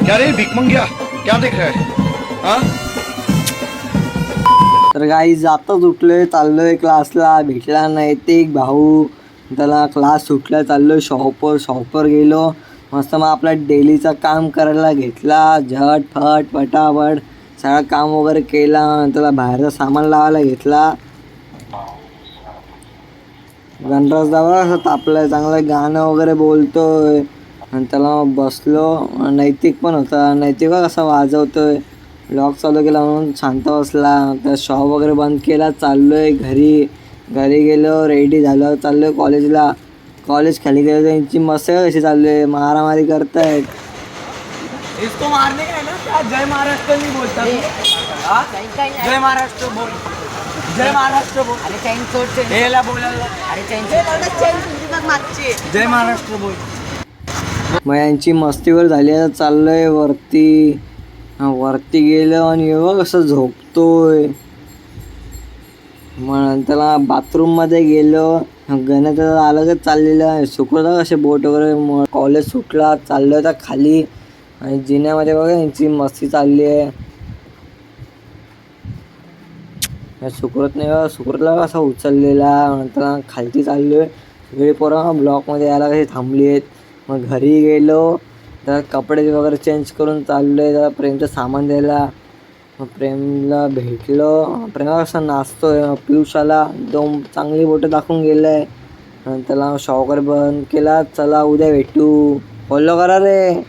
क्या रे भिकमंग्या क्या देख रहा है हाँ? तर गाईज आताच उठलोय, चाललोय क्लासला. भेटला नाही ते एक भाऊ, त्याला क्लास सुटला, चाललोय शॉपवर गेलो. मस्त मग आपला डेलीचा काम करायला घेतला, झटफट पटापट सगळं काम वगैरे केला. त्याला बाहेरचं सामान लावायला घेतला. गणराज दादा असं तापलाय, चांगलं गाणं वगैरे बोलतोय. आणि त्याला बसलो. नैतिक पण होता, नैतिक कसा वाजवतोय. ब्लॉग चालू केला म्हणून शांत बसला. त्या शॉप वगैरे बंद केला, चाललोय घरी गेलो, रेडी झालो, चाललोय कॉलेजला. कॉलेज खाली गेलो, त्यांची मस्त कशी चाललोय, मारामारी करतायत. इसको मारने का है ना क्या? जय महाराष्ट्र नहीं बोलता हाँ? जय महाराष्ट्र बोल, जय महाराष्ट्र बोल. अरे चैन सोड चैन. याला बोलायला अरे चैन मागची. जय महाराष्ट्र बोल. मग यांची मस्तीवर झाली. आता चाललोय वरती गेलो आणि एवढं कसं झोपतोय. मग त्याला बाथरूममध्ये गेलो. गणेशाचा अलगच चाललेलं. सुकवता कसे बोट वगैरे. कॉलेज सुटला, चाललो होता खाली. आणि जिन्यामध्ये बघा यांची मस्ती चालली आहे. सुकरत नाही बघा, सुकरतला कसा उचललेला. नंतर खालती चाललोय. सगळी पोरं ब्लॉकमध्ये यायला कशी थांबली आहेत. मग घरी गेलो, तर कपडे वगैरे चेंज करून चाललोय जरा प्रेमचं सामान द्यायला. मग प्रेमला भेटलो. प्रेमला कसं नाचतोय. पियुषाला दोन चांगली बोटं दाखवून गेलंय. त्याला शॉप वगैरे बंद केला. चला उद्या भेटू, फॉलो करा रे.